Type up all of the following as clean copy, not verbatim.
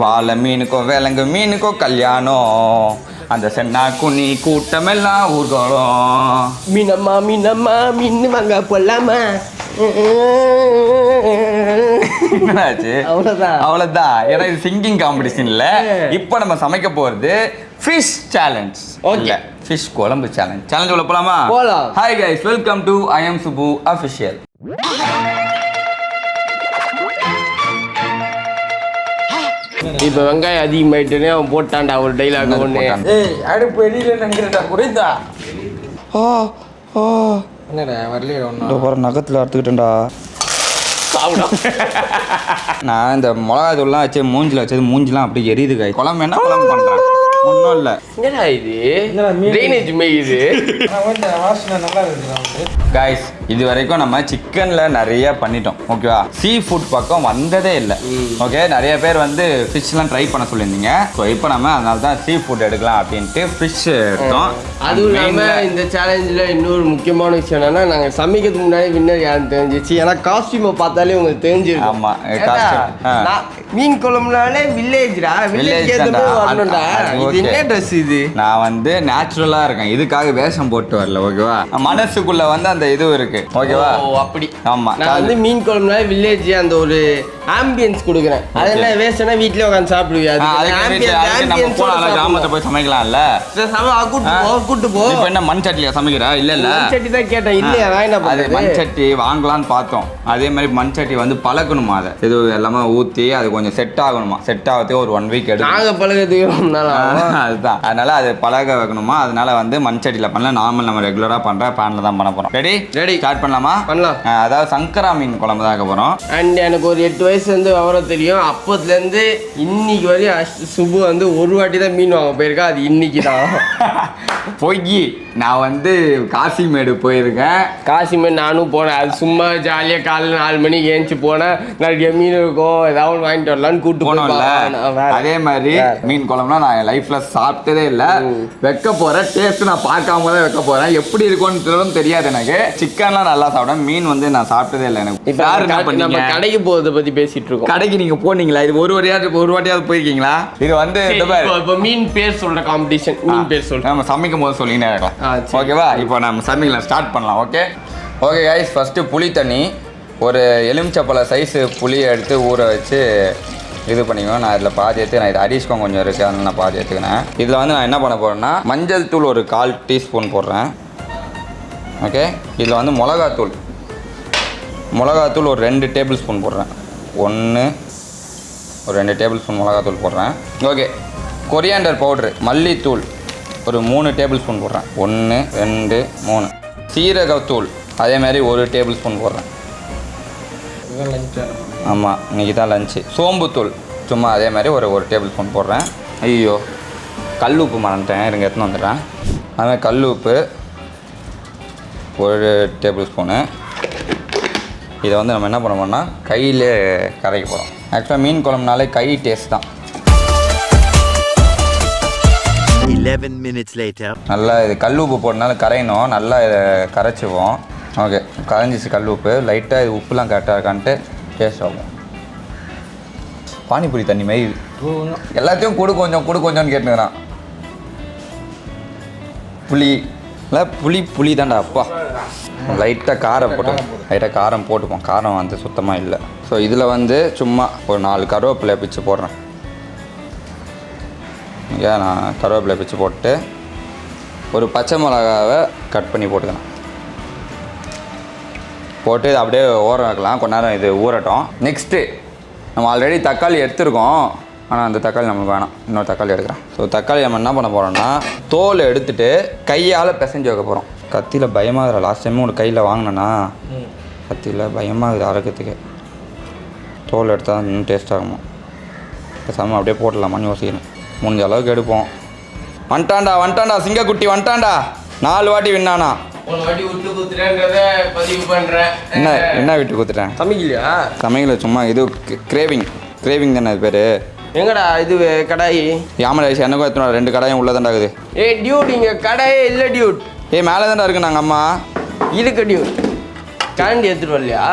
வாழை மீனுக்கும் விலங்கு மீனுக்கும் கல்யாணம், அந்த சென்னா குனி கூட்டமெல்லாம் ஊர்கோலம். மீனம்மா மீனம்மா மீன் வாங்க போலாமா? அவ்வளவுதான். ஏன்னா இது சிங்கிங் காம்படிஷன் இல்ல. இப்போ நம்ம சமைக்க போறது ஃபிஷ் சேலஞ்ச். ஓகே, ஃபிஷ் குழம்பு சேலஞ்ச். சேலஞ்ச் உள்ள போலாமா? போலாம். Hi guys, welcome to I am Subu official. இப்ப வெங்காயம் அதிகமாயிட்டுனே அவன் போட்டான்டா ஒரு டைலாக் ஒண்ணு. அடுப்பு வெளியில நினைக்கிறா குறைந்தா. என்னடா வரலையே ஒன்றும் நகத்தில் அறுத்துக்கிட்டேன்டா. நான் இந்த மிளகா தூள்லாம் வச்சு மூஞ்சில் வச்சது மூஞ்சிலாம் அப்படி எரியுது காய். குழம்பு என்ன குழம்பு பண்ணுறேன்? ஒன்றும் இல்லை. என்னடா இது ட்ரைனேஜ் மேயுது. வாசனை நல்லா இருக்குது காய்ஸ். இது வரைக்கும் நம்ம சிக்கன்ல நிறைய பண்ணிட்டோம், ஓகேவா? சீ ஃபுட் பக்கம் வந்ததே இல்லை. ஓகே, நிறைய பேர் வந்து ஃபிஷ்லாம் ட்ரை பண்ண சொல்லியிருந்தீங்க. ஸோ இப்போ நம்ம அதனால தான் சீ ஃபுட் எடுக்கலாம் அப்படின்ட்டு ஃபிஷ் எடுத்தோம். அதுவும் இல்லாமல் இந்த சேலஞ்சில் இன்னொரு முக்கியமான விஷயம் என்னன்னா, நாங்கள் சமைக்கிறதுக்கு முன்னாடி வின்னர் யாருன்னு தெரிஞ்சிச்சு. ஏன்னா காஸ்டியூமை பார்த்தாலே உங்களுக்கு தெரிஞ்சிருக்கு. ஆமாம், மீன் குழம்புனாலே வில்லேஜ்டா, வில்லேஜ் வரணும்டா. இது என்ன ட்ரெஸ் இது? நான் வந்து நேச்சுரலாக இருக்கேன், இதுக்காக வேஷம் போட்டு வரல, ஓகேவா? மனசுக்குள்ள வந்து அந்த இது இருக்கு, ஓகேவா? அப்படி. ஆமா, நான் வந்து மீன் குழம்புனாலே வில்லேஜ் அந்த ஒரு ஆம்பியன்ஸ் கொடுக்குறேன். அதெல்லாம் வேஸ்ட்னா வீட்லயே உட்காந்து சாப்பிடுவியா? கிராமத்தை போய் சமைக்கலாம்ல. கூட்டு போ. இப்போ என்ன மண் சட்டியா சமைக்கிறா? இல்ல இல்ல, மண் சட்டி தான் கேட்டேன். இல்லையா, நான் என்ன பண்ணுறது? மண் சட்டி வாங்கலான்னு பார்த்தோம். அதே மாதிரி மண் சட்டி வந்து பழக்கணுமா, அதை இது எல்லாமே ஊற்றி அது கொஞ்சம் செட் ஆகணுமா. செட் ஆகிறதுக்கு ஒரு 1 வீக் எடுக்கும். நாங்கள் பழகிறதுக்கு அதுதான், அதனால அது பழக வைக்கணுமா. அதனால வந்து மண் சட்டியில் பண்ணல, நார்மல் நம்ம ரெகுலராக பண்ணுற பேனில் தான் பண்ண போகிறோம். ரெடி ரெடி ஸ்டார்ட் பண்ணலாமா? பண்ணலாம். அதாவது சங்கரா மீன் குழம்பு தான் போகிறோம். அண்ட் எனக்கு ஒரு 8 வயசு வந்து விவரம் தெரியும். அப்போதுலேருந்து இன்னைக்கு வரையும் சுபு வந்து ஒரு வாட்டி தான் மீன் வாங்க போயிருக்கா. அது இன்னைக்கு தான். பொய். நான் வந்து காசிமேடு போயிருக்கேன். காசிமேடு நானும் போனேன். அது சும்மா ஜாலியாக காலையில் 4 மணிக்கு ஏஞ்சி போனேன். நிறைய மீன் இருக்கும், ஏதாவது வாங்கிட்டு வரலான்னு கூப்பிட்டு போனோம்ல. அதே மாதிரி மீன் குழம்புனா நான் என் லைஃப்ல சாப்பிட்டதே இல்லை. வைக்க போறேன், டேஸ்ட் நான் பார்க்காம தான் வைக்க போறேன். எப்படி இருக்கும்னு தெரியாது எனக்கு. சிக்கன்லாம் நல்லா சாப்பிடுவேன், மீன் வந்து நான் சாப்பிட்டதே இல்லை. எனக்கு இப்போ நம்ம கடைக்கு போகிறத பற்றி பேசிட்டு இருக்கோம். கடைக்கு நீங்க போனீங்களா? இது ஒரு வாட்டியாவது போயிருக்கீங்களா? இது வந்து இப்போ மீன் பேர் சொல்ற காம்படிஷன். மீன் பேர் சொல்ற நம்ம சமைக்கும் போது சொல்லினே இருக்கலாம், ஓகேவா? இப்போ நம்ம சமைக்கலாம், ஸ்டார்ட் பண்ணலாம். ஓகே ஓகே கைஸ், ஃபஸ்ட்டு புளி தண்ணி, ஒரு எலுமிச்சப்பழ சைஸு புளியை எடுத்து ஊற வச்சு இது பண்ணிக்கணும். நான் இதில் பாதி எடுத்து, நான் இது அரிசிக்கும் கொஞ்சம் இருக்குது, அதனால் நான் பாதி எடுத்துக்கினேன். இதில் வந்து நான் என்ன பண்ண போகிறேன்னா, மஞ்சள் தூள் ஒரு 1/4 டீஸ்பூன் போடுறேன். ஓகே, இதில் வந்து மிளகாத்தூள் ஒரு 2 டேபிள் ஸ்பூன் போடுறேன். ஒரு 2 டேபிள் ஸ்பூன் மிளகாத்தூள் போடுறேன். ஓகே, கொரியாண்டர் பவுட்ரு, மல்லித்தூள் ஒரு 3 டேபிள் ஸ்பூன் போடுறேன். 1 2 3. சீரகத்தூள் அதே மாதிரி 1 டேபிள் ஸ்பூன் போடுறேன். ஆமாம், இன்றைக்கி தான் லஞ்சு. சோம்புத்தூள் சும்மா அதே மாதிரி ஒரு டேபிள் ஸ்பூன் போடுறேன். ஐயோ, கல் உப்பு மறந்துட்டேன், இருங்க எடுத்துன்னு வந்துடுறேன். அதுமாதிரி கல் உப்பு 1 டேபிள் ஸ்பூனு. இதை வந்து நம்ம என்ன பண்ண போறோம்னா கையிலே கரைக்க போகிறோம். ஆக்சுவலாக மீன் குழம்புனாலே கை டேஸ்ட் தான். 11 minutes later. நல்லா இது கல் உப்பு போட்டனால கரையணும், நல்லா இதை கரைச்சிவோம். ஓகே, கரைஞ்சிச்சு கல் உப்பு. லைட்டாக இது உப்புலாம் கரெக்டாக இருக்கான்ட்டு டேஸ்ட் ஆகும். பானிபூரி தண்ணி மாதிரி எல்லாத்தையும் கொடு கொஞ்சம்னு கேட்டுக்கிறான். புளி தான்டா அப்பா. லைட்டாக காரம் போட்டுப்போம். காரம் வந்து சுத்தமாக இல்லை. ஸோ இதில் வந்து சும்மா ஒரு 4 கருவேப்பிலை பிச்சு போடுறேன். ஏன் நான் கருவேப்பிலை பிச்சு போட்டு ஒரு பச்சை மிளகாவை கட் பண்ணி போட்டுக்கலாம். போட்டு இது அப்படியே ஓரம் வைக்கலாம், கொஞ்ச நேரம் இது ஊறட்டும். நெக்ஸ்ட்டு நம்ம ஆல்ரெடி தக்காளி எடுத்துருக்கோம், ஆனால் அந்த தக்காளி நம்மளுக்கு வேணாம், இன்னொரு தக்காளி எடுக்கிறேன். ஸோ தக்காளி நம்ம என்ன பண்ண போகிறோம்னா தோல் எடுத்துகிட்டு கையால் பிசைஞ்சு வைக்க போகிறோம். கத்தியில் பயமாகுது. லாஸ்ட் டைமும் ஒரு கையில் வாங்கினேன்னா கத்தியில் பயமாகுது அரைக்கிறதுக்கு. தோல் எடுத்தால் இன்னும் டேஸ்ட் ஆகுமா? பேசாமல் அப்படியே போட்டுடலாமான்னு யோசிக்கணும். முடிஞ்ச அளவுக்கு எடுப்போம். வந்துட்டான்டா சிங்கக்குட்டி வந்துட்டான்டா. 4 வாட்டி வின்னானா. என்ன விட்டு குத்துட்டேன்? சமைக்கல, சும்மா இது கிரேவிங் தானே அது பேர். எங்கடா இது கடாயி? யாமல எனக்கும் எத்தனை 2 கடாயும் உள்ளதாண்டாகுது. டியூட், இங்கே கடாயே இல்லை டியூட். மேலே தான்டா இருக்கு. நாங்கள் அம்மா இருக்கு டியூட். கரண்டி எடுத்துட்டு வரலையா?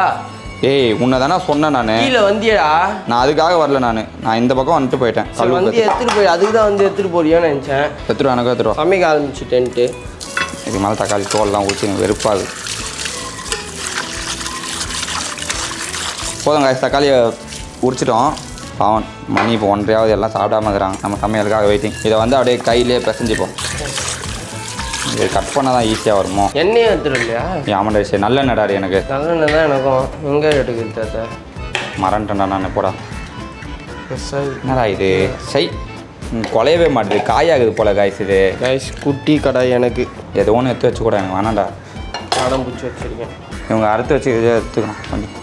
ஏய் உன்னை தானே சொன்னேன் நான். கீழே வந்தியடா. நான் அதுக்காக வரல. நான் இந்த பக்கம் வந்துட்டு போயிட்டேன். சரி வந்து எடுத்துகிட்டு போய் அதுக்கு தான் வந்து எடுத்துகிட்டு போறியோன்னு நினச்சேன். எடுத்துருவா எனக்கு எடுத்துருவா. சமைக்க ஆரம்பிச்சுட்டேன்ட்டு இதுக்கு மேலே தக்காளி தோல்லாம் ஊற்றி எனக்கு வெறுப்பாகுது. போதும் காய்ச்சி தக்காளியை உரிச்சிட்டோம். பாவன் மணி இப்போ 1:30 எல்லாம் சாப்பிடாம இருக்கிறாங்க. நம்ம சமையலுக்காக வெயிட்டிங். இதை வந்து அப்படியே கையிலே பிசைஞ்சிப்போம். இது கட் பண்ணால் தான் ஈஸியாக வருமோ. எண்ணெயும் எடுத்துடும் இல்லையா? ஆமாண்டா சரி நல்லெண்ணடாடி எனக்கு. நல்லெண்ணெய் தான் எனக்கும். எங்கே எடுக்குது தாத்தா? மறந்துட்டேன்டா நான் போடா. என்னடா இது சை குலையவே மாட்டுது. காயாகுது போல காய்ஸ். இது கைஸ் குட்டி கடை எனக்கு. ஏதோ ஒன்று எடுத்து வச்சு கூட எனக்கு வேணாண்டா. படம் பிடிச்சி வச்சுருக்கேன். இவங்க அறுத்து வச்சு இதை எடுத்துக்கணும் கொஞ்சம்.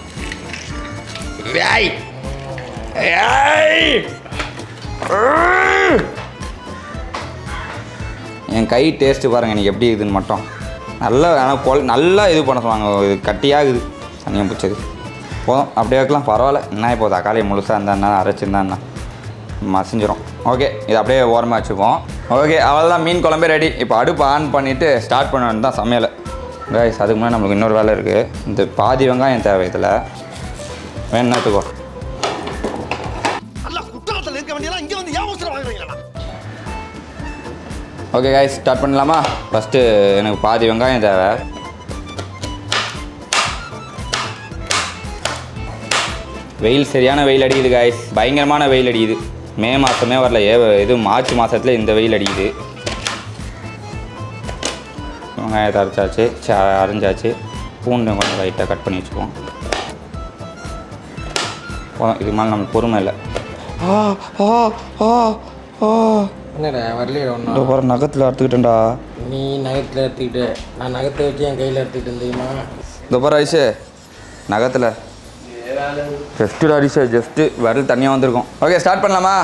என் கை டேஸ்ட்டு பாருங்கள் எனக்கு எப்படி இருக்குதுன்னு மட்டும். நல்லா ஆனால் நல்லா இது பண்ண சொன்னாங்க. இது கட்டியாகுது தனியாக பிடிச்சது. போதும் அப்படியே வைக்கலாம் பரவாயில்ல. என்ன இப்போ தக்காளி முழுசாக இருந்தா அரைச்சிருந்தாண்ணா மசிஞ்சிரும். ஓகே இது அப்படியே ஓரமாக வச்சுப்போம். ஓகே அவ்வளோதான் மீன் குழம்பே ரெடி. இப்போ அடுப்பு ஆன் பண்ணிவிட்டு ஸ்டார்ட் பண்ண தான் சமையல். கைஸ் அதுக்கு முன்னாடி நம்மளுக்கு இன்னொரு வேலை இருக்குது. இந்த பாதி வெங்காயம் தேவை இதில் வேணுத்துக்கோ. ஓகே கைஸ் ஸ்டார்ட் பண்ணலாமா? ஃபஸ்ட்டு எனக்கு பாதி வெங்காயம் தேவை. வெயில் சரியான வெயில் அடிக்குது கைஸ். பயங்கரமான வெயில் அடிக்குது. மே மாதமே வரல. இது மார்ச் மாதத்தில் இந்த வெயில் அடிக்குது. வெங்காயத்தை அரைச்சாச்சு அரைஞ்சாச்சு. பூண்டு கொஞ்சம் லைட்டாக கட் பண்ணி வச்சுக்குவோம். போதும் இதுக்கு மேலே நம்மளுக்கு பொறுமை இல்லை. என்னடா வரலையே ஒன்றும். போகிற நகத்தில் அறுத்துக்கிட்டேன்டா. நீ நகத்தில் எடுத்துக்கிட்டு நான் நகத்தை வச்சு என் கையில் எடுத்துக்கிட்டு தெரியுமா? இந்த போகிற ஐஸு நகத்தில் ஜஸ்ட்டு அரிசி ஜஸ்ட்டு விரல் தனியாக வந்திருக்கும். ஓகே ஸ்டார்ட் பண்ணலாமா?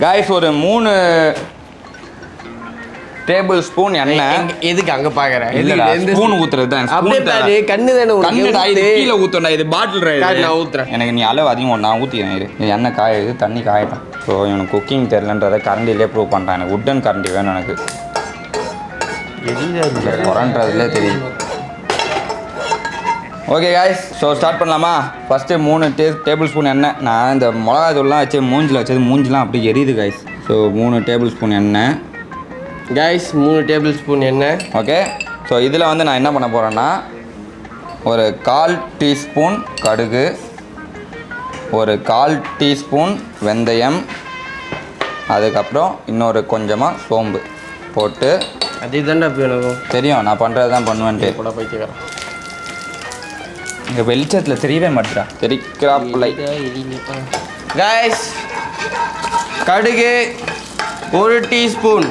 காய்ஸ் ஒரு 3 டேபிள் ஸ்பூன் எண்ணெய். எதுக்கு அங்கே பார்க்குறேன்? ஸ்பூன் ஊற்றுறது தான். அப்படியே கண்ணு தானே கீழே ஊற்றண்டா. இது பாட்டில் நான் ஊற்றுறேன். எனக்கு நீ அளவு அதிகம் நான் ஊற்றிக்கிறேன். இது எண்ணெய் காயுது தண்ணி காயட்டும். ஸோ எனக்கு குக்கிங் தெரிலன்றதை கரண்டிலே ப்ரூவ் பண்ணுறேன். எனக்கு உட்டன் கரண்டி வேணும் எனக்கு. குறன்றதுலே தெரியும். ஓகே காய்ஸ் ஸோ ஸ்டார்ட் பண்ணலாமா? ஃபஸ்ட்டு 3 டேபிள் ஸ்பூன் எண்ணெய். நான் இந்த மிளகா தூள்லாம் வச்சு மூஞ்சில் வச்சது மூஞ்சிலாம் அப்படியே எரியுது காய்ஸ். ஸோ 3 டேபிள் ஸ்பூன் எண்ணெய் காய்ஸ். 3 டேபிள் ஸ்பூன் எண்ணெய். ஓகே ஸோ இதில் வந்து நான் என்ன பண்ண போகிறேன்னா ஒரு 1/4 டீஸ்பூன் கடுகு, ஒரு 1/4 டீஸ்பூன் வெந்தயம், அதுக்கப்புறம் இன்னொரு கொஞ்சமாக சோம்பு போட்டு. அதே தான்டா இப்போ எனக்கும் தெரியும் நான் பண்ணுறது தான் பண்ணுவேன்ட்டு. கூட போய்க்கிறேன். இங்கே வெளிச்சத்தில் தெரியவே மாட்டேறா. தெரிக்கிறாப்பிள்ளை. காய்ஸ் கடுகு 1 டீஸ்பூன்,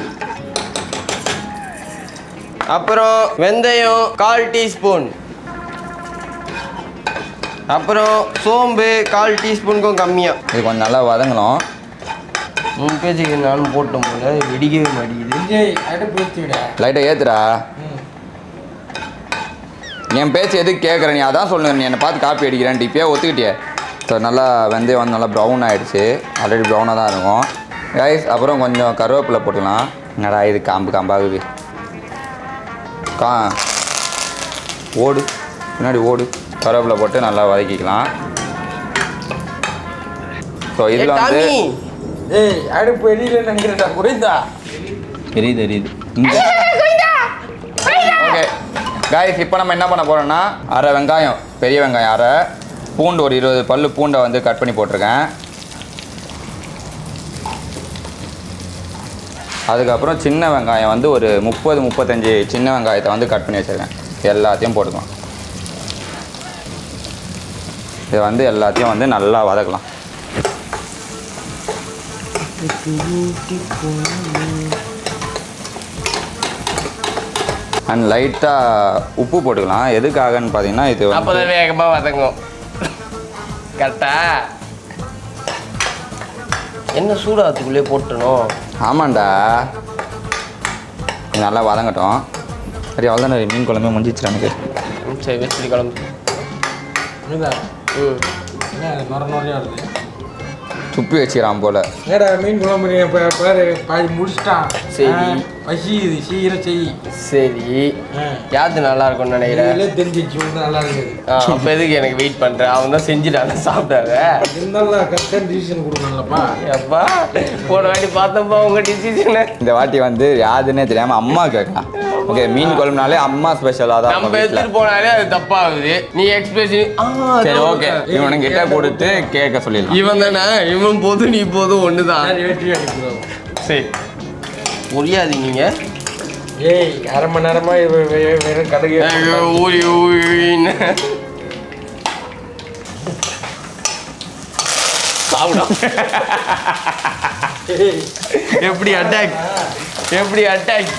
அப்புறம் வெந்தயம் 1/4 டீஸ்பூன், அப்புறம் சோம்பு 1/4 டீஸ்பூனுக்கும் கம்மியாக. இது கொஞ்சம் நல்லா வதங்கணும். 3 பேஜுக்கு நானும் போட்டோம் போல வெடிக்கவே மாட்டேங்குது. விஜய் அடுப்பு ஊற்றிவிட. லைட்டாக ஏற்றுடா. என் பேச்சு எதுக்கு கேட்குற நீ? அதான் சொல்லுங்க. நீ என்னை பார்த்து காப்பி அடிக்கிறேன்ட்டு இப்போயே ஒத்துக்கிட்டியே. ஸோ நல்லா வெந்தயம் வந்து நல்லா ப்ரௌன் ஆகிடுச்சு. ஆல்ரெடி ப்ரௌனாக தான் இருக்கும் கைஸ். அப்புறம் கொஞ்சம் கருவேப்பிலை போட்டுக்கலாம். என்னடா இது காம்பாகுது. ஓடு பின்னாடி ஓடு. கருவேப்பிலை போட்டு நல்லா வதக்கிக்கலாம். ஸோ இதில் வந்து ஏய் அடுப்பு எரியில நினைக்கிறேன்டா குறைந்தா. தெரியுது இங்கே. ஓகே காய்ஸ் இப்போ நம்ம என்ன பண்ண போகிறோம்னா அரை வெங்காயம், பெரிய வெங்காயம் அரை, பூண்டு ஒரு 20 பல்லு பூண்டை வந்து கட் பண்ணி போட்டிருக்கேன். அதுக்கப்புறம் சின்ன வெங்காயம் வந்து ஒரு 30-35 சின்ன வெங்காயத்தை வந்து கட் பண்ணி வச்சுருக்கேன். எல்லாத்தையும் போட்டுக்கலாம். இதை வந்து எல்லாத்தையும் வந்து நல்லா வதக்கலாம். அண்ட் லைட்டாக உப்பு போட்டுக்கலாம். எதுக்காகன்னு பார்த்தீங்கன்னா இது அப்போ தான் வேகமாக வதங்கும். கரெக்டா? என்ன சூடாத்துக்குள்ளே போட்டணும்? ஆமாண்டா இது நல்லா வதங்கட்டும். சரி அவ்வளோதான். மீன் குழம்பு முடிஞ்சிச்சு எனக்கு. சரி வெச்சிடி குழம்பு. என்ன நொறையா வருது? துப்பி வச்சுக்கிறான் போல். ஏடா மீன் குழம்பு பாரு பாதி முடிச்சிட்டான். சரி பசிக்குது சீக்கிரம் செய். சரி யாரு நல்லா இருக்கும்னு நினைக்கிறேன். இதுல தெரிஞ்சிச்சு வந்து நல்லா இருக்குது. அப்போ எதுக்கு எனக்கு வெயிட் பண்ணுறேன்? அவன் தான் செஞ்சுட்டாங்க சாப்பிட்டாங்க. இருந்தாலும் கரெக்டான டிசிஷன் கொடுக்கணும்லப்பா. அப்பா போன வாட்டி பார்த்தப்பா உங்க டிசிஷனை. இந்த வாட்டி வந்து யாருன்னே தெரியாம அம்மா கேட்கலாம். ஓகே, மீன் குழம்புனாலே அம்மா ஸ்பெஷலாக தான் நம்ம எடுத்துட்டு போனாலே அது தப்பாகுது. நீ எக்ஸ்பிரஷன் சரி ஓகே, இவனுக்கு கிட்ட கொடுத்து கேட்க சொல்லிடலாம். இவன் தானே, இவன் போதும் நீ போதும் ஒண்ணுதான். வெற்றி அடிக்கிறோம். சரி புரியாது நீங்க. ஏய் அரை மணி நேரமா வெறும் கதைக்கு ஊறி ஊறின்னு எப்படி அட்டாக், எப்படி அட்டாக்.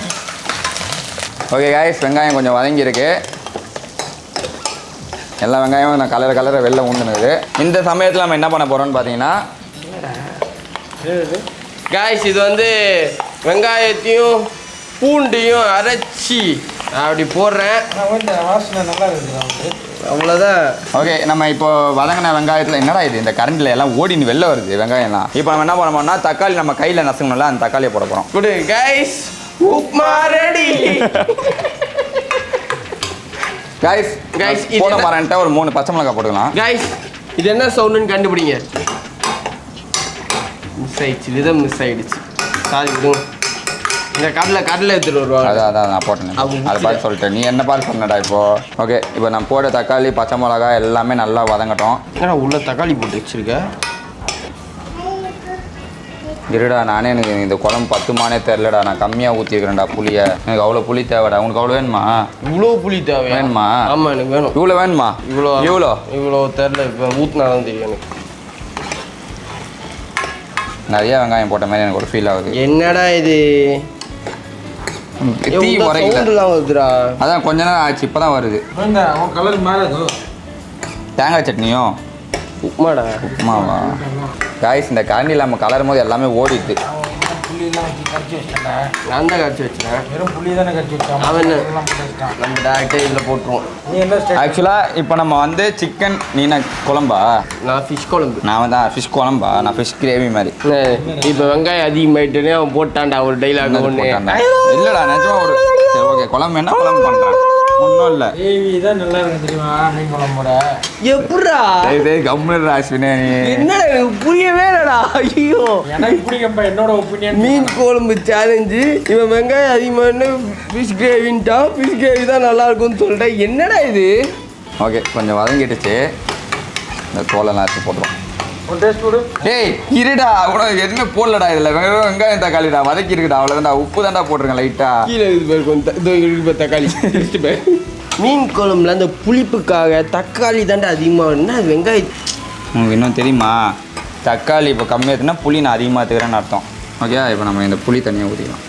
ஓகே காய்ஸ், வெங்காயம் கொஞ்சம் வதங்கியிருக்கு. எல்லா வெங்காயமும் நான் கலரை வெளில ஊந்துனுது. இந்த சமயத்தில் நம்ம என்ன பண்ண போகிறோம்னு பார்த்தீங்கன்னா, காய்ஸ் இது வந்து வெங்காயத்தையும் பூண்டையும் அரைச்சி அப்படி போடுறேன். வாசனை நல்லா இருக்குது. அவ்வளோதான். ஓகே நம்ம இப்போ வதங்கின வெங்காயத்தில் என்னடா இது இந்த கரண்டில் எல்லாம் ஓடின்னு வெளில வருது வெங்காயம்லாம். இப்போ நம்ம என்ன பண்ண போறோம்னா, தக்காளி நம்ம கையில் நசுங்கணும்ல, அந்த தக்காளியை போட போகிறோம். குடு காய்ஸ், உப்மா ரெடி. காய்ஸ் இது போட என்ன? மாறேன்ட்ட ஒரு 3 பச்சை மிளகாய் போட்டுக்கலாம். காய்ஸ் இது என்ன சவுண்டுன்னு கண்டுபிடிங்க. மிஸ் ஆயிடுச்சு, விதம் மிஸ் ஆயிடுச்சு. சாரி விடுங்க. இந்த கடலை எடுத்துட்டு வருவாங்க. அதான் நான் போட்டேன். அதை பார்த்து சொல்லிட்டேன், நீ என்ன பார்த்து சொன்னடா இப்போ. ஓகே இப்போ நான் போட்ட தக்காளி பச்சை மிளகாய் எல்லாமே நல்லா வதங்கட்டும். ஏன்னா உள்ள தக்காளி போட்டு வச்சிருக்க. இருடா, நானே எனக்கு இந்த குழம்பு பத்துமானே தெரிலடா, நான் கம்மியாக ஊற்றிருக்கிறேன்டா புளியை. எனக்கு அவ்வளோ புளி தேவைடா. உனக்கு அவ்வளோ வேணுமா? இவ்வளோ புளி தேவை வேணுமா? ஆமாம் எனக்கு வேணும். இவ்வளோ வேணுமா? இவ்வளோ தெரில. இப்போ ஊற்றினாலும் தெரியும் எனக்கு. நிறைய வெங்காயம் போட்ட மாதிரி எனக்கு ஒரு ஃபீல் ஆகுது. என்னடா இது தீ உரைக்கல. சவுண்டுலாம் வருதுடா. அதான் கொஞ்ச நேரம் ஆச்சு, இப்போ தான் வருது. அவன் கலர் மாறாது. தேங்காய் சட்னியும் உப்மாடா. உப்மாவா? காய்ஸ் இந்த கரண்டியில் நம்ம கலரும் போது எல்லாமே ஓடிட்டு. புளியெல்லாம் வச்சு கரைச்சி வச்சிட்டேன். நான் தான் கரைச்சி வச்சேன். வெறும் புளி தானே கரைச்சி வச்சேன். அவன் வச்சிட்டான். நம்ம டேரக்டாக இதில் போட்டுருவோம். நீ என்ன ஸ்டேட்? ஆக்சுவலாக இப்போ நம்ம வந்து சிக்கன், நீனா குழம்பா, நான் ஃபிஷ் குழம்பு. நான் தான் ஃபிஷ் குழம்பா, நான் ஃபிஷ் கிரேவி மாதிரி. இப்போ வெங்காயம் அதிகமாயிட்டேனே அவன் போட்டான்டா ஒரு டைலாக் ஒன்று. இல்லைடா நிஜமா ஒரு சரி ஓகே, குழம்பு என்ன குழம்பு பண்ணுறேன் ஒன்றும் இல்லை. ஏவி தான் நல்லா இருக்கு தெரியுமா மீன் குழம்போட. எப்படா கம்முன்னு அஸ்வினே நீ. என்னடா எனக்கு புரியவே இல்லடா. ஐயோ எனக்கு பிடிக்கும்பா, என்னோட ஒப்பீனியன். மீன் குழம்பு சேலஞ்சு. இவன் வெங்காயம் அதிகமான ஃபிஷ் கிரேவின்ட்டா. ஃபிஷ் கிரேவி தான் நல்லா இருக்கும்னு சொல்லிட்டேன். என்னடா இது? ஓகே கொஞ்சம் வதங்கிடுச்சு. இந்த தோலெல்லாம் எடுத்து போட்டுருவோம். ஒரு டேஸ்ட் கொடு. ஏய் இருடா, உனக்கு எதுவுமே போடலடா இதில். வெங்காயம் தக்காளிடா வதக்கி இருக்குடா, அவ்வளோதான்டா. உப்பு தான்டா போட்டிருக்கேன் லைட்டாக. கீழே இது பேர் கொஞ்சம் தக்காளி. மீன் குழம்புல அந்த புளிப்புக்காக தக்காளி தாண்டா அதிகமாக. என்ன வெங்காயம் உங்களுக்கு இன்னும் தெரியுமா, தக்காளி இப்போ கம்மியாச்சுன்னா புளி நான் அதிகமாக எடுத்துக்கிறேன்னு அர்த்தம். ஓகே இப்போ நம்ம இந்த புளி தண்ணியை ஊற்றிக்கலாம்.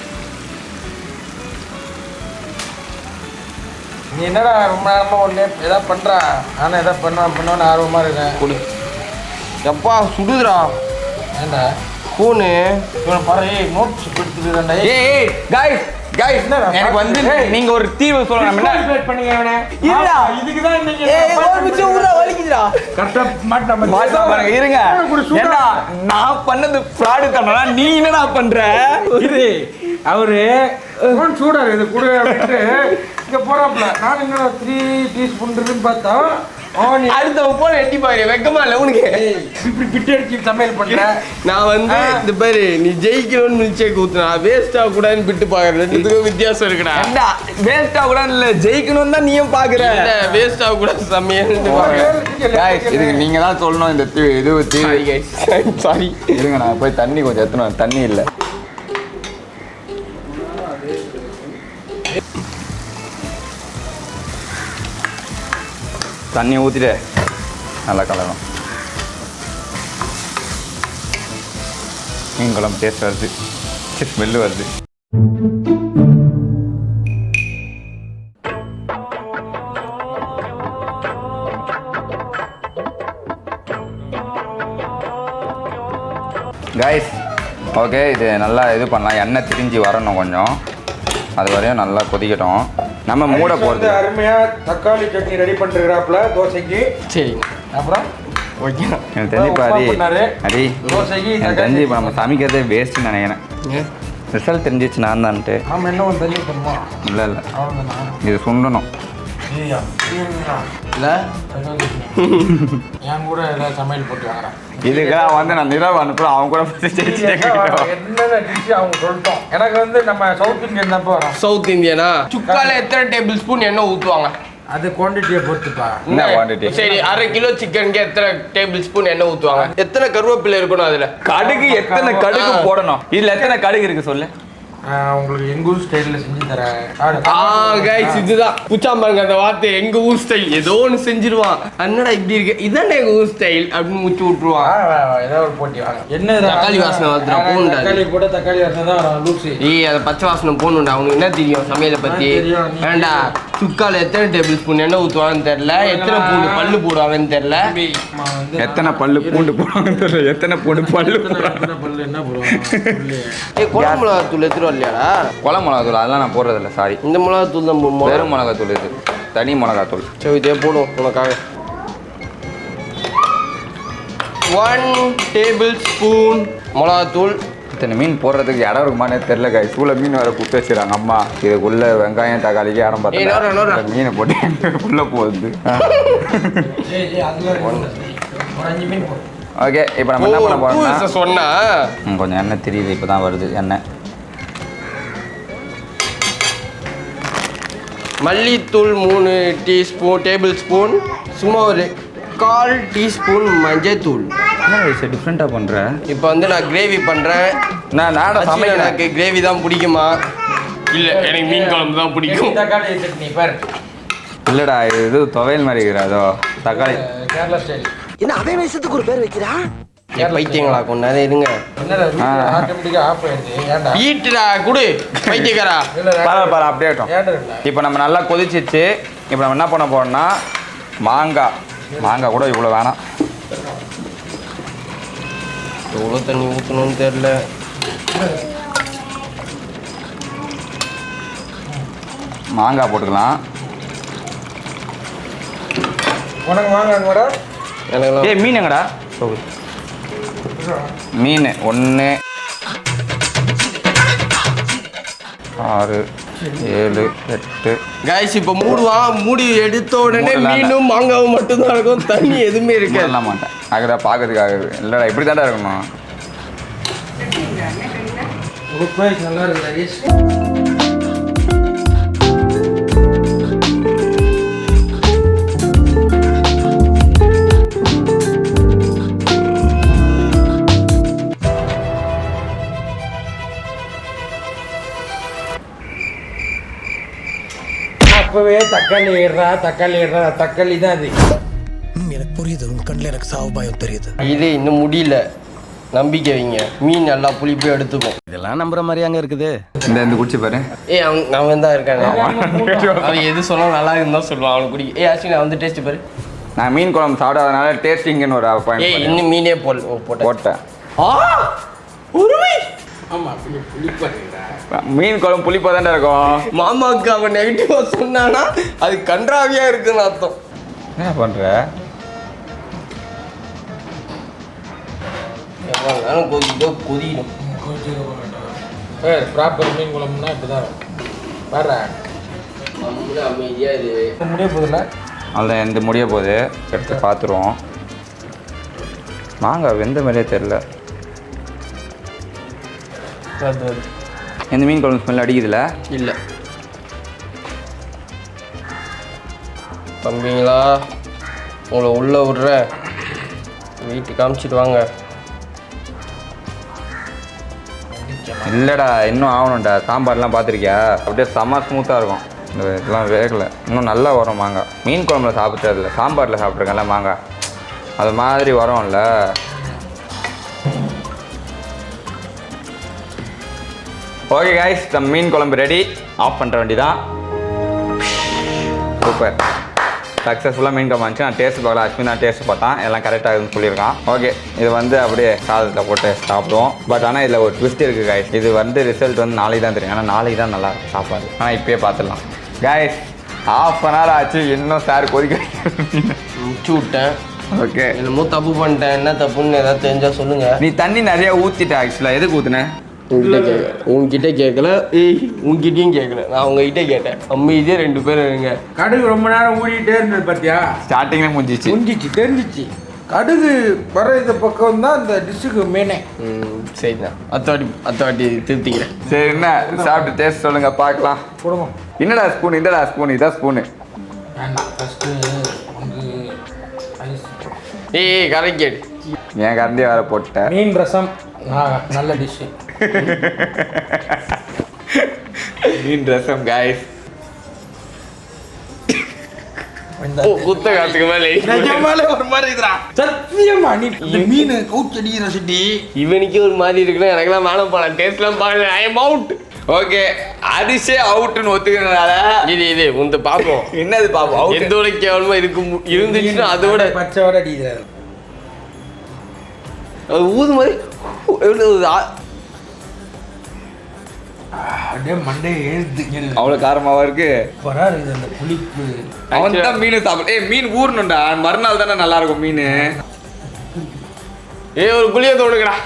நீ என்னடா ரொம்ப நேரமாக ஒன்று எதாவது பண்ணுறா. ஆனால் எதாவது பண்ணுவேன்னு ஆர்வமாக இருக்கேன். கொடு. எப்பா சுடுதுடா. ஏண்டா ஃபோனு இவனை பாரு. நோட்ஸ் எடுத்துக்கிறேன்டா. ஏய் காய்ஸ் எனக்கு வந்து நீங்க ஒரு தீர்வு சொல்லணும். பண்ணீங்க இவனை. இருடா. இதுக்கு தான் இன்னைக்கு ஒரு நிமிஷம் ஊரா வலிக்குதுடா. கரெக்டாக மாட்டேன். பாருங்க இருங்க. ஏண்டா நான் பண்ணது ஃப்ராடு தானடா, நீ என்னடா பண்ற? இது அவரு ஃபோன் சூடாரு இது கூட அப்படின்ட்டு இங்கே போகிறாப்புல. நான் என்னோட 3 டீஸ்பூன் பார்த்தா அடுத்த போல எட்டி பாரு. வெக்கமா இல்லை உனக்கு? இப்படி பிட்டு அடிச்சு சமையல் பண்ணுறேன். நான் வந்து இந்த பாரு, நீ ஜெயிக்கணும்னு மில்க் ஷேக் ஊத்துனா வேஸ்ட் ஆக கூடாதுன்னு பிட்டு பாக்குறேன். ரெண்டுத்துக்கும் வித்தியாசம் இருக்குடா. ஏண்டா வேஸ்ட் ஆக கூட இல்ல, ஜெயிக்கணும் தான் நீயும் பாக்குற. வேஸ்ட் ஆக கூடாது சமையல். காய்ஸ் இதுக்கு நீங்க தான் சொல்லணும் இந்த இது சாரி. இருங்க நான் போய் தண்ணி கொஞ்சம் எடுத்துன்னு. தண்ணி இல்லை. தண்ணி ஊற்றிட்டு நல்லா கலரும். மீன் குழம்பு டேஸ்ட் வருது, ஸ்மெல்லு வருது. கைஸ் ஓகே இது நல்லா இது பண்ணலாம். எண்ணெய் திரிஞ்சு வரணும் கொஞ்சம், அது வரையும் நல்லா கொதிக்கட்டும். நம்ம மூட போகிறது. அருமையாக தக்காளி சட்னி ரெடி பண்ணிருக்கிறாப்புல தோசைக்கு. சரி அப்புறம் ஓகே. எனக்கு தெரிஞ்சு பாதி அடி தோசைக்கு எனக்கு தெரிஞ்சு இப்போ நம்ம சமைக்கிறதே வேஸ்ட்டுன்னு நினைக்கிறேன். ரிசல்ட் தெரிஞ்சிச்சு நான் தான்ட்டு. நம்ம என்ன ஒன்று தண்ணி பண்ணுமா? இல்லை இல்லை, அவ்வளோதானா? இது சுண்டணும். ஐயா இல்லை என் கூட ஏதாவது சமையல் போட்டு வாங்குறேன். இதுக்கெல்லாம் வந்து நான் நிலவு அனுப்புகிறேன். அவங்க கூட என்னென்ன டிஷ் அவங்க சொல்லிட்டோம். எனக்கு வந்து நம்ம சவுத் இந்தியன் தான் வரோம். சவுத் இந்தியனா? சுக்கால எத்தனை டேபிள் ஸ்பூன் எண்ணெய் ஊற்றுவாங்க? அது குவான்டிட்டியை பொறுத்துப்பா. என்ன quantity? சரி, 1/2 கிலோ சிக்கனுக்கு எத்தனை டேபிள் ஸ்பூன் எண்ணெய் ஊற்றுவாங்க? எத்தனை கருவேப்பிலை இருக்கணும் அதுல? கடுகு எத்தனை கடுகு போடணும்? இதுல எத்தனை கடுகு இருக்கு சொல்லு. உங்களுக்கு எங்க ஊர் ஸ்டைலில் செஞ்சு தரேன். கைஸ், இதுதான் புச்சாம்பாருங்க அந்த வார்த்தை. எங்க ஊர் ஸ்டைல் ஏதோ ஒன்று செஞ்சிருவான். என்னடா இப்படி இருக்கு, இதானே எங்க ஊர் ஸ்டைல் அப்படின்னு முச்சு விட்டுருவான். ஏதாவது ஒரு போட்டி வாங்க. என்ன தக்காளி வாசனை வந்துடும், போகணுண்டா. தக்காளி போட்டு தக்காளி வாசனை தான் வரும் லூசி. அதை பச்சை வாசனை போகணுண்டா. அவனுக்கு என்ன தெரியும் சமையலை பத்தி? வேண்டா, சுக்கால எத்தனை டேபிள் ஸ்பூன் எண்ணெய் ஊற்றுவாங்கன்னு தெரியல, எத்தனை பூண்டு பல்லு போடுவாங்கன்னு தெரியல, எத்தனை பல்லு பூண்டு போடுவாங்கன்னு தெரியல, எத்தனை பூண்டு பல்லு பல்லு என்ன போடுவாங்க. குழம்பு மிளகாத்தூள் எடுத்துட்டு வரலையாடா? குழம்பு மிளகாத்தூள் அதெல்லாம் நான் போடுறதில்ல, சாரி. இந்த மிளகாத்தூள் தான் வெறும் மிளகாத்தூள், இது தனி மிளகாத்தூள். சரி, இதே போடும் உனக்காக. 1 டேபிள் ஸ்பூன் மிளகாத்தூள். இத்தனை மீன் போடுறதுக்கு இடம் இருக்குமானே தெரியல காய். சூளை மீன் வேற குத்து வச்சுறாங்க அம்மா. இதுக்குள்ள வெங்காயம் தக்காளிக்கு இடம் பார்த்தா மீனை போட்டு உள்ள போகுது. ஓகே, இப்போ நம்ம என்ன பண்ண போறோம்னா சொன்னா கொஞ்சம் எண்ணெய் தெரியுது, இப்போ தான் வருது எண்ணெய். மல்லித்தூள் 3 டேபிள் ஸ்பூன். சும்மா ஒரு 1/4 டீஸ்பூன் மஞ்சள் தூள். டிஃப்ரெண்ட்டாக பண்ணுறேன். இப்போ வந்து நான் கிரேவி பண்ணுறேன். நான் சமையல் எனக்கு கிரேவி தான் பிடிக்குமா? இல்லை, எனக்கு மீன் குழம்பு தான் பிடிக்கும். தக்காளி சட்னி பாரு. இல்லைடா, இது துவையல் மாதிரி இருக்கிறாதோ தக்காளி. கேரளா ஸ்டைல். என்ன அதே வயசுக்கு ஒரு பேர் வைக்கிறா? பைத்தியங்களா கொண்டாது இருங்க. என்னடா ஆட்டோமேட்டிக்கா ஆஃப் ஆயிடுது. ஏன்டா ஈட்டுடா குடு பைத்தியக்காரா. பரவாயில்ல அப்படியே ஆகட்டும். ஏன்டா இல்லை. இப்போ நம்ம நல்லா கொதிச்சிச்சு. இப்போ நம்ம என்ன பண்ண போறோம்னா மாங்காய் கூட இவ்வளோ வேணாம். எவ்வளோ தண்ணி ஊற்றணும்னு தெரில. மாங்காய் போட்டுக்கலாம். உனக்கு வாங்க கூட எனக்கு ஏய், மீன் எங்கடா? மீன் 1 6 7 8. கைஸ், இப்போ மூடி எடுத்த உடனே மூடலாம் மீனும் மாங்காவும் மட்டும்தான் இருக்கும், தண்ணி எதுவுமே இருக்காது. சொல்ல மாட்டேன், அதுதான் பார்க்கறதுக்காக. இல்லைடா, இப்படி தாண்டா இருக்கணும். நல்லா இருக்கு ஹரிஷ். அப்பவே தக்காளி ஏடுறா தக்காளி தான் அது. எனக்கு புரியுது, உன் கண்ணில் எனக்கு சாவு பயம் தெரியுது. இது இன்னும் முடியல, நம்பிக்கை வைங்க. மீன் நல்லா புளிப்பு எடுத்துக்கும். இதெல்லாம் நம்புற மாதிரி அங்க இருக்குது. இந்த குடிச்சு பாரு. அவன் தான் இருக்கானே, அவன் எது சொன்னாலும் நல்லா இருந்தா சொல்லுவான். அவனுக்கு குடிக்க. அஸ்வின் வந்து டேஸ்ட் பாரு. நான் மீன் குழம்பு சாப்பிடாதனால டேஸ்டிங்னு ஒரு பாயிண்ட் இன்னும் மீனே போட்டேன். ஆமா புளிப்பாருடா. மீன் குழம்பு புளிப்பாக தாண்டா இருக்கும். மாமாவுக்கு அவன் நெகட்டிவா சொன்னானா அது கன்றாவியா இருக்குன்னு அர்த்தம். என்ன பண்ற? கொதிக்கணும். ப்ராப்பர் மீன் குழம்புனா இப்படிதான் இருக்கும். பாரு அமைதியா இது முடிய போதில்ல. அதில் எந்த முடிய போகுது எடுத்து பார்த்துருவோம். மாங்காய் வெந்த மாதிரியே தெரில. எந்த மீன் குழம்பு ஸ்மெல் அடிக்குதுல்ல? இல்லை தம்பிங்களா, உங்களை உள்ளே விட்றேன், வீட்டுக்கு காமிச்சிட்டு வாங்க. இல்லைடா, இன்னும் ஆகணும்டா. சாம்பார்லாம் பார்த்துருக்கியா? அப்படியே செம்ம ஸ்மூத்தாக இருக்கும். இந்த இதெல்லாம் வேகலை, இன்னும் நல்லா வரும் மாங்காய். மீன் குழம்புல சாப்பிட்டதில்ல, சாம்பாரில் சாப்பிட்ருக்கேன்ல மாங்காய், அது மாதிரி வரும்ல. ஓகே கைஸ், நம்ம மீன் குழம்பு ரெடி. ஆஃப் பண்ணுற வேண்டி தான். சூப்பர், சக்ஸஸ்ஃபுல்லாக மீன் குழம்பு வந்துச்சு. நான் டேஸ்ட் பார்க்கல, அஸ்வின் தான் டேஸ்ட் பார்த்தான், எல்லாம் கரெக்டாக இருக்குன்னு சொல்லியிருக்கான். ஓகே, இது வந்து அப்படியே சாதத்தில் போட்டு சாப்பிடுவோம். பட் ஆனால் இதில் ஒரு ட்விஸ்ட் இருக்குது கைஸ். இது வந்து ரிசல்ட் வந்து நாளைக்கு தான் தெரியும். ஆனால் நாளைக்கு தான் நல்லா இருக்கும் சாப்பாடு. ஆனால் இப்போயே பார்த்துடலாம் கைஸ். ½ ஆச்சு, இன்னும் சார் கொதிக்க முடிச்சு விட்டேன். ஓகே, என்னமோ தப்பு பண்ணிட்டேன். என்ன தப்புன்னு ஏதாவது தெரிஞ்சால் சொல்லுங்கள். நீ தண்ணி நிறையா ஊற்றிட்ட. ஆக்சுவலாக எதுக்கு ஊற்றுனேன்? உங்ககிட்ட கேட்கல ஏய் உங்ககிட்டயும் கேட்கல நான் உங்ககிட்ட கேட்டேன் அமைதியே 2 பேரும் இருங்க. கடுகு ரொம்ப நேரம் ஊறிட்டே இருந்தது பார்த்தியா? ஸ்டார்டிங்ல முடிஞ்சிச்சு தெரிஞ்சிச்சு. கடுகு வர இந்த பக்கம் தான் இந்த டிஷ்ஷுக்கு மெயினே. சரிதான் அத்தாட்டி திருத்திக்கிறேன். சரி என்ன சாப்பிட்டு டேஸ்ட் சொல்லுங்க பார்க்கலாம். குடும்பம் என்னடா ஸ்பூன் இதான் ஸ்பூனு. வேண்டாம் ஃபஸ்ட்டு உனக்கு ஐஸ் ஏய் கரெக்ட் கேடு என் கரண்டியை வேற போட்டேன். மீன் ரசம் நல்ல டிஷ்ஷு. மீன் ரசம் கைஸ். குத்த காத்துக்கு மேலே நிஜமாலே ஒரு மாதிரி இருக்குடா. சத்தியமா நீ இந்த மீன் கவுச்சி அடிக்கிற சிட்டி. இவனுக்கே ஒரு மாதிரி இருக்குன்னா எனக்கெல்லாம் மேலே போகலாம் டேஸ்ட்லாம் பார்க்கல. I am out. ஓகே அதிசே அவுட்னு ஒத்துக்கிறதுனால இது உந்த பாப்போம் என்னது பாப்போம் எந்தோட கேவலமா இருந்துச்சுன்னா அதோட பச்சையோட அடிக்கிறாரு. அது ஊது மாதிரி அப்படியே மண்டே எழுது. அவ்வளோ காரமாவா இருக்கு. சூப்பராக இருக்குது அந்த புளிப்பு. அவன் தான் மீன் சாப்பிட. மீன் ஊறணும்டா, மறுநாள் தானே நல்லா இருக்கும் மீன். ஒரு குழியை தோணுங்கடா.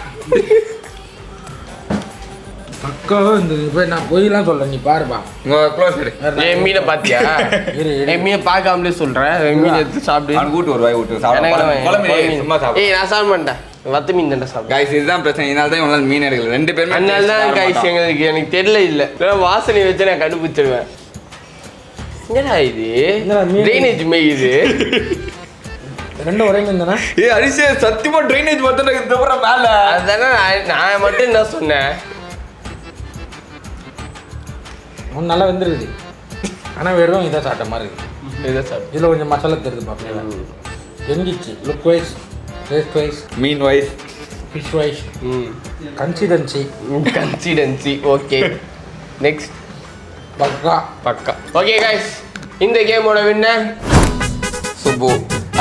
பக்கம் இந்த இப்போ நான் பொய்லாம் சொல்கிறேன், நீ பாருப்பா. க்ளோஸ் எடு. என் மீனை பார்த்தியா? என் மீனை பார்க்காமலே சொல்கிறேன். மீன் எடுத்து சாப்பிட்டு அவனுக்கு ஊட்டு ஒரு வாய் ஊட்டு சாப்பிட. சும்மா சாப்பிட. ஏய் நான் சாப்பிட மாட்டேன். வத்த மீன் தானே சாப்பிட. கைஸ் இதுதான் பிரச்சனை. இதனால தான் இவங்களால மீன் எடுக்கல. 2 பேருமே அதனால தான் கைஸ் எனக்கு தெரியல இல்லை வாசனை வச்சு நான் கண்டுபிடிச்சிடுவேன். என்னடா இது ட்ரைனேஜ் மேயுது. 2 ஒரே மீன் தானே? அரிசி சத்தியமா ட்ரைனேஜ் மட்டும் இதுக்கப்புறம் மேல. அதுதானே நான் மட்டும் என்ன சொன்னேன். ஒன்று நல்லா வெந்துருக்குது. ஆனால் வெறும் இதை சாப்பிட்ட மாதிரி இருக்குது. இதை சாப்பிட்டு இதில் கொஞ்சம் மசாலா தெரியுது பார்ப்பேன். தெரிஞ்சிச்சு. லுக் வைஸ், டேஸ்ட் வைஸ், மீன் wise, fish wise, consistency. Okay next பக்கா. ஓகே கைஸ் இந்த கேமோட வின்னர் சுப்பு.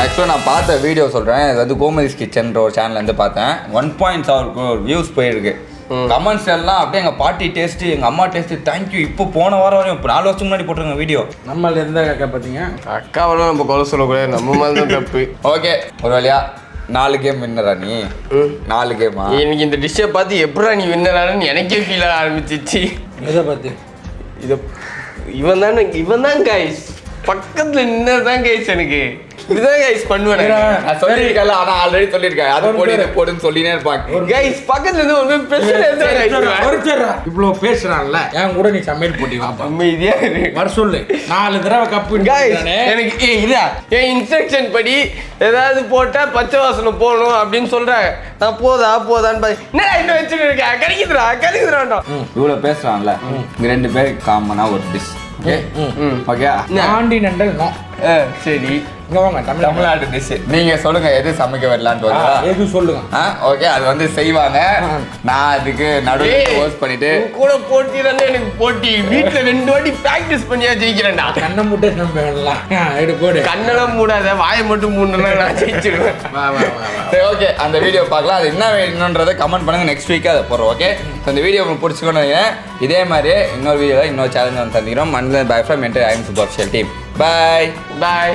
ஆக்சுவலாக நான் பார்த்த வீடியோ சொல்கிறேன். இது வந்து கோமதிஸ் கிச்சன்ற ஒரு சேனல்லேருந்து பார்த்தேன். 1.7 crore வியூஸ் போயிருக்கு. கமெண்ட்ஸ் எல்லாம் அப்படியே எங்கள் பாட்டி டேஸ்ட்டு, எங்கள் அம்மா டேஸ்ட்டு, தேங்க்யூ. இப்போ போன வாரம் வரையும் 4 வருஷம் முன்னாடி போட்டிருங்க வீடியோ. நம்மள எந்த அக்கா பார்த்தீங்க? அக்காவெல்லாம் நம்ம கொலை சொல்லக்கூடாது, நம்ம மாதிரி தான் தப்பு. ஓகே ஒரு வழியா 4 கேம் வின்னரா நீ? 4 கேமா? எனக்கு இந்த டிஷ்ஷை பார்த்து எப்படா நீ வின்னரானு எனக்கே ஃபீல் ஆக ஆரம்பிச்சிச்சு. எதை பார்த்து? இவன் தான் கைஸ் பக்கத்துல நின்னதான் கைஸ். எனக்கு இதுதான் கைஸ் பண்ணுவேன். நான் சொல்லியிருக்கேன், ஆனால் ஆல்ரெடி சொல்லியிருக்கேன். அதை போடு இதை போடுன்னு சொல்லினே இருப்பாங்க. கைஸ் பக்கத்துல இருந்து ஒரு பிரச்சனை இவ்வளோ பேசுறான்ல, என் கூட நீ சமையல் போட்டி வாப்பா. அமைதியா வர சொல்லு. 4 தடவை கப்பு. கைஸ் எனக்கு இதா என் இன்ஸ்ட்ரக்ஷன் படி ஏதாவது போட்டா பச்சை வாசனை போகணும் அப்படின்னு சொல்றாங்க. நான் போதான்னு பாரு. என்ன இன்னும் வச்சுட்டு இருக்கேன். கடிக்குதுடா. இவ்வளோ பேசுறான்ல, இங்க 2 பேருக்கு காமனா ஒரு டிஷ். Okay continental no. சரி இங்க வாங்க. தமிழ்நாடு டிஷ் நீங்க சொல்லுங்க, எது சமைக்க வரலான்னு எது சொல்லுங்க. ஓகே அது வந்து செய்வாங்க. நான் அதுக்கு நடுவில் போஸ்ட் பண்ணிட்டு கூட போட்டி தானே எனக்கு போட்டி. வீட்டுல 2 வாட்டி பிராக்டிஸ் பண்ணியா ஜெயிக்கிறேன்டா. கண்ணை மூட்டை நம்ம எடு போடு. கண்ணெல்லாம் மூடாத, வாயை மட்டும் மூடனா நான் ஜெயிச்சிருவேன். சரி ஓகே அந்த வீடியோ பார்க்கலாம். அது என்ன வேணுன்றதை கமெண்ட் பண்ணுங்க. நெக்ஸ்ட் வீக்காக அதை போடுறோம். ஓகே அந்த வீடியோ உங்களுக்கு பிடிச்சிக்கணும். இதே மாதிரி இன்னொரு வீடியோவில் இன்னொரு சேலஞ்ச் வந்து தந்திக்கிறோம். மன்னில் bye from enter I am Subbu official team. Bye.